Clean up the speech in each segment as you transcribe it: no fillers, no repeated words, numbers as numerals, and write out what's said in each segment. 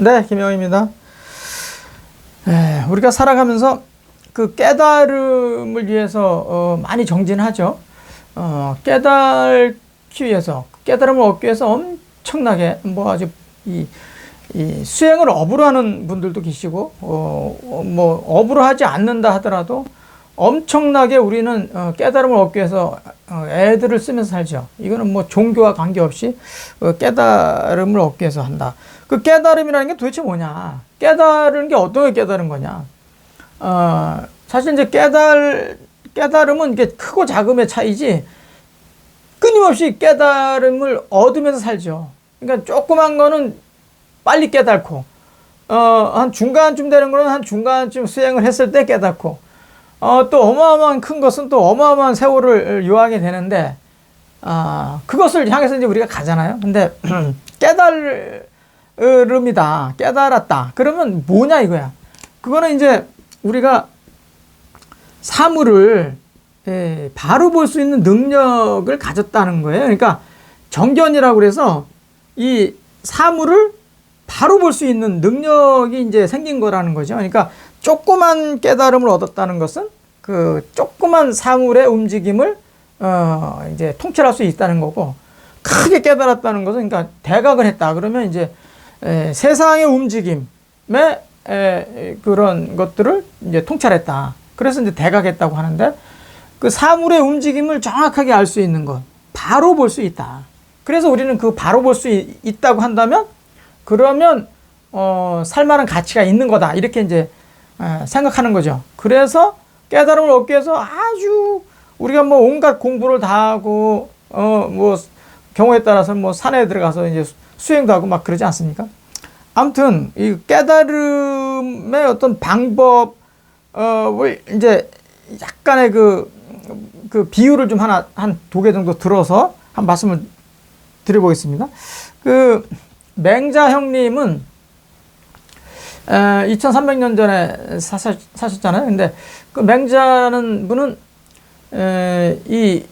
네, 김영입니다. 우리가 살아가면서 그 깨달음을 위해서 많이 정진하죠. 깨달기 위해서, 깨달음을 얻기 위해서 엄청나게 뭐 아주 이 수행을 업으로 하는 분들도 계시고, 뭐 업으로 하지 않는다 하더라도 엄청나게 우리는 깨달음을 얻기 위해서 애들을 쓰면서 살죠. 이거는 뭐 종교와 관계없이 깨달음을 얻기 위해서 한다. 그 깨달음이라는 게 도대체 뭐냐? 깨달은 게 어떤 걸 깨달은 거냐? 사실 이제 깨달음은 이게 크고 작음의 차이지, 끊임없이 깨달음을 얻으면서 살죠. 그러니까 조그만 거는 빨리 깨닫고, 한 중간쯤 되는 거는 한 중간쯤 수행을 했을 때 깨닫고, 또 어마어마한 큰 것은 또 어마어마한 세월을 요하게 되는데, 그것을 향해서 이제 우리가 가잖아요. 근데 깨달음이다, 깨달았다. 그러면 뭐냐 이거야. 그거는 이제 우리가 사물을 바로 볼 수 있는 능력을 가졌다는 거예요. 그러니까 정견이라고 그래서 이 사물을 바로 볼 수 있는 능력이 이제 생긴 거라는 거죠. 그러니까 조그만 깨달음을 얻었다는 것은 그 조그만 사물의 움직임을 이제 통찰할 수 있다는 거고, 크게 깨달았다는 것은 그러니까 대각을 했다. 그러면 이제 세상의 움직임의 그런 것들을 이제 통찰했다. 그래서 이제 대각했다고 하는데, 그 사물의 움직임을 정확하게 알 수 있는 것, 바로 볼 수 있다. 그래서 우리는 그 바로 볼 수 있다고 한다면, 그러면 살만한 가치가 있는 거다, 이렇게 이제 생각하는 거죠. 그래서 깨달음을 얻기 위해서 아주 우리가 뭐 온갖 공부를 다 하고 뭐 경우에 따라서 뭐 산에 들어가서 이제 수행도 하고 막 그러지 않습니까? 아무튼 이 깨달음의 어떤 방법을 이제 약간의 그 비유를 좀 한 두 개 정도 들어서 한 말씀을 드려보겠습니다. 그 맹자 형님은 2300년 전에 사셨잖아요. 근데 그 맹자는 분은 이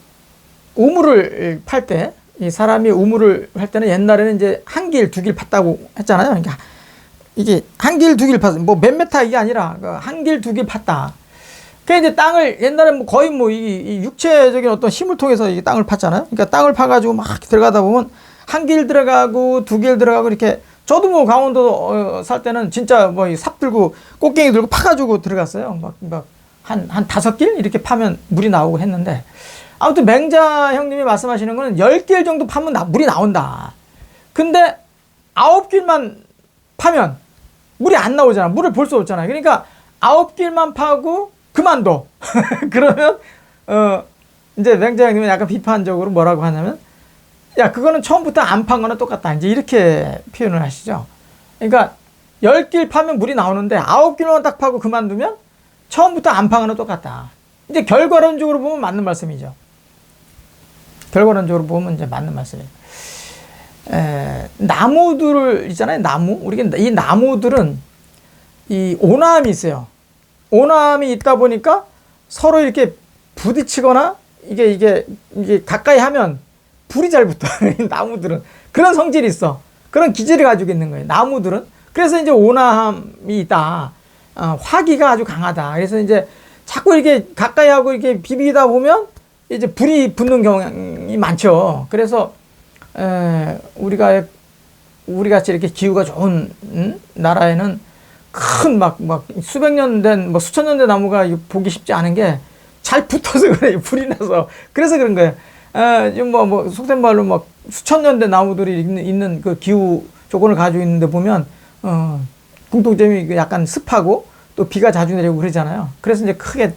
우물을 팔 때, 이 사람이 우물을 할 때는 옛날에는 이제 한 길, 두 길 팠다고 했잖아요. 그러니까 이게 한 길, 두 길 팠, 뭐 몇 메타 이게 아니라 한 길, 두 길 팠다. 그 이제 땅을 옛날에 뭐 거의 뭐 이 육체적인 어떤 힘을 통해서 이 땅을 팠잖아요. 그러니까 땅을 파가지고 막 들어가다 보면 한 길 들어가고 두 길 들어가고 이렇게. 저도 뭐 강원도 살 때는 진짜 뭐 삽 들고 꽃갱이 들고 파가지고 들어갔어요. 막 한 5길 이렇게 파면 물이 나오고 했는데, 아무튼 맹자 형님이 말씀하시는 거는 10길 정도 파면 물이 나온다. 근데 9길만 파면 물이 안 나오잖아. 물을 볼 수 없잖아. 그러니까 9길만 파고 그만둬. 그러면 이제 맹자 형님은 약간 비판적으로 뭐라고 하냐면, 야, 그거는 처음부터 안 판 거나 똑같다, 이제 이렇게 표현을 하시죠. 그러니까 10길 파면 물이 나오는데 9길만 딱 파고 그만두면 처음부터 안 판 거나 똑같다. 이제 결과론적으로 보면 맞는 말씀이죠. 결과론적으로 보면 이제 맞는 말씀이에요. 나무들 있잖아요. 나무. 우리가 이 나무들은 이 온화함이 있어요. 온화함이 있다 보니까 서로 이렇게 부딪히거나 이게 가까이 하면 불이 잘 붙어. 나무들은 그런 성질이 있어. 그런 기질을 가지고 있는 거예요, 나무들은. 그래서 이제 온화함이 있다. 화기가 아주 강하다. 그래서 이제 자꾸 이렇게 가까이 하고 이렇게 비비다 보면 이제 불이 붙는 경향이 많죠. 그래서 우리 같이 이렇게 기후가 좋은 나라에는 큰 막 수백 년 된, 뭐 수천 년 된 나무가 보기 쉽지 않은 게 잘 붙어서 그래요. 불이 나서. 그래서 그런 거예요. 뭐 속된 말로 막 수천 년 된 나무들이 있는 그 기후 조건을 가지고 있는데 보면 공통점이 약간 습하고 또 비가 자주 내리고 그러잖아요. 그래서 이제 크게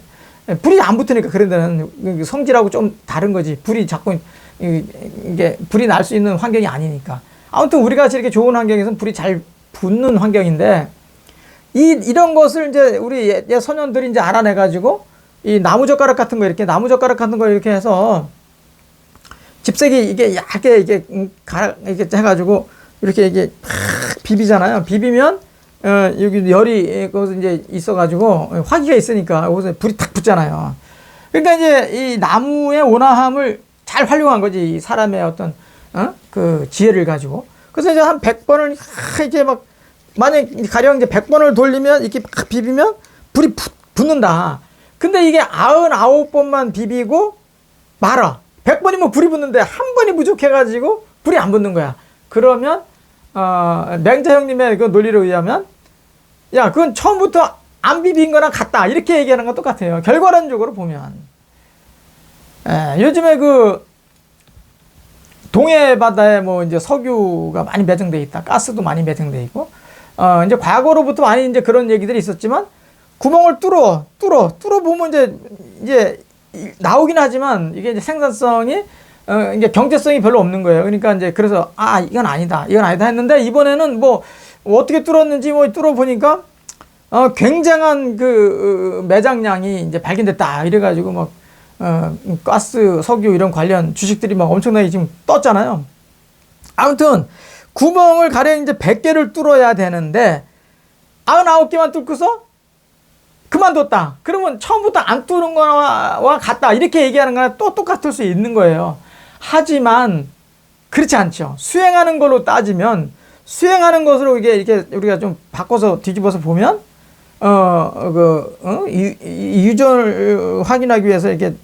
불이 안 붙으니까 그런 데는 성질하고 좀 다른 거지. 불이 자꾸 이게 불이 날 수 있는 환경이 아니니까. 아무튼 우리가 이렇게 좋은 환경에서는 불이 잘 붙는 환경인데, 이런 것을 이제 우리 옛 선현들이 이제 알아내 가지고 이 나무젓가락 같은 거 이렇게 해서 집세기 이게 얇게 이게 해가지고 이렇게 이게 팍 비비잖아요. 비비면 여기 열이 거기서 이제 있어가지고 화기가 있으니까 여기서 불이 탁 붙잖아요. 그러니까 이제 이 나무의 온화함을 잘 활용한 거지, 이 사람의 어떤 그 지혜를 가지고. 그래서 이제 한 100번을 이렇게 막 만약 가령 이제 100번을 돌리면 이렇게 막 비비면 불이 붙는다. 근데 이게 99번만 비비고 말아. 100번이면 불이 붙는데 한 번이 부족해가지고 불이 안 붙는 거야. 그러면 맹자 형님의 그 논리에 의하면 야, 그건 처음부터 안 비빈 거랑 같다. 이렇게 얘기하는 건 똑같아요. 결과론적으로 보면. 요즘에 그 동해 바다에 뭐 이제 석유가 많이 매장돼 있다. 가스도 많이 매장돼 있고. 이제 과거로부터 많이 이제 그런 얘기들이 있었지만 구멍을 뚫어 보면 이제 나오긴 하지만 이게 이제 생산성이 이게 경제성이 별로 없는 거예요. 그러니까 이제 그래서 이건 아니다 했는데 이번에는 뭐 어떻게 뚫었는지 뭐 뚫어 보니까 굉장한 그 매장량이 이제 발견됐다. 이래가지고 막 가스, 석유 이런 관련 주식들이 막 엄청나게 지금 떴잖아요. 아무튼 구멍을 가령 이제 100개를 뚫어야 되는데 99개만 뚫고서 그만뒀다. 그러면 처음부터 안 뚫은 거와 같다. 이렇게 얘기하는 거랑 또 똑같을 수 있는 거예요. 하지만 그렇지 않죠. 수행하는 걸로 따지면 수행하는 것으로 이렇게 우리가 좀 바꿔서 뒤집어서 보면 유전을 확인하기 위해서 이렇게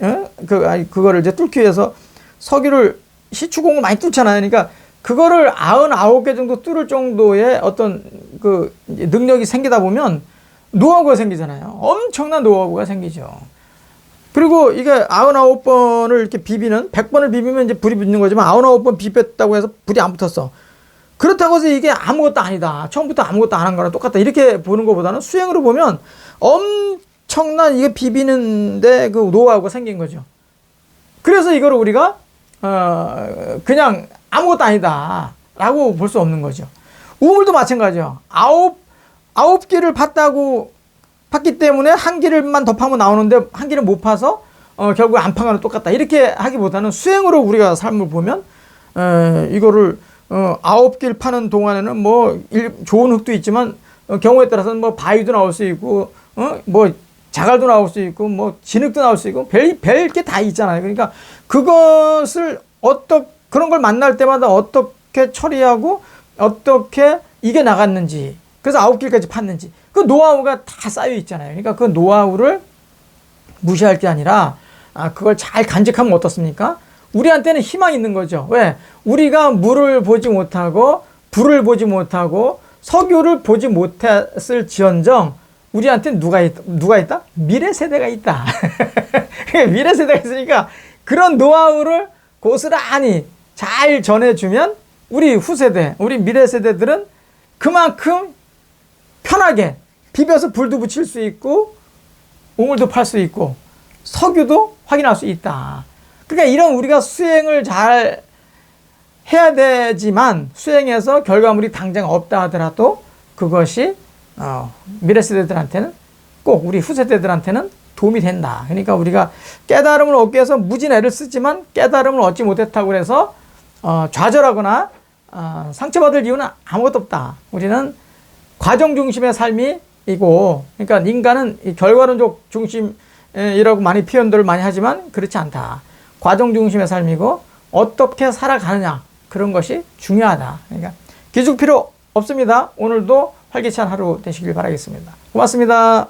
그거를 이제 뚫기 위해서 석유를 시추공을 많이 뚫잖아요. 그러니까 그거를 99개 정도 뚫을 정도의 어떤 그 능력이 생기다 보면 노하우가 생기잖아요. 엄청난 노하우가 생기죠. 그리고 이게 99번을 이렇게 비비는 100번을 비비면 이제 불이 붙는 거지만 99번 비볐다고 해서 불이 안 붙었어. 그렇다고 해서 이게 아무것도 아니다. 처음부터 아무것도 안 한 거랑 똑같다. 이렇게 보는 것보다는 수행으로 보면 엄청난 이게 비비는데 그 노하우가 생긴 거죠. 그래서 이거를 우리가 그냥 아무것도 아니다 라고 볼 수 없는 거죠. 우물도 마찬가지죠. 9개를 팠기 때문에 한 개를만 더 파면 나오는데 한 개를 못 파서 결국 안 판 거랑 똑같다. 이렇게 하기보다는 수행으로 우리가 삶을 보면 이거를 9개를 파는 동안에는 뭐 좋은 흙도 있지만 경우에 따라서는 뭐 바위도 나올 수 있고 뭐 자갈도 나올 수 있고 뭐 진흙도 나올 수 있고 별 게 다 있잖아요. 그러니까 그것을 그런 걸 만날 때마다 어떻게 처리하고 어떻게 이겨 나갔는지, 그래서 9개까지 팠는지 그 노하우가 다 쌓여 있잖아요. 그러니까 그 노하우를 무시할 게 아니라 그걸 잘 간직하면 어떻습니까? 우리한테는 희망이 있는 거죠. 왜? 우리가 물을 보지 못하고 불을 보지 못하고 석유를 보지 못했을 지언정 우리한테는 누가 있다? 미래 세대가 있다. 미래 세대가 있으니까 그런 노하우를 고스란히 잘 전해주면 우리 후세대, 우리 미래 세대들은 그만큼 편하게 비벼서 불도 붙일 수 있고 우물도 팔 수 있고 석유도 확인할 수 있다. 그러니까 이런 우리가 수행을 잘 해야 되지만 수행해서 결과물이 당장 없다 하더라도 그것이 미래 세대들한테는 꼭 우리 후세대들한테는 도움이 된다. 그러니까 우리가 깨달음을 얻기 위해서 무진 애를 쓰지만 깨달음을 얻지 못했다고 해서 좌절하거나 상처받을 이유는 아무것도 없다. 우리는 과정 중심의 삶이고, 그러니까 인간은 결과론적 중심이라고 많이 표현들을 많이 하지만 그렇지 않다. 과정 중심의 삶이고 어떻게 살아가느냐, 그런 것이 중요하다. 그러니까 기죽 필요 없습니다. 오늘도 활기찬 하루 되시길 바라겠습니다. 고맙습니다.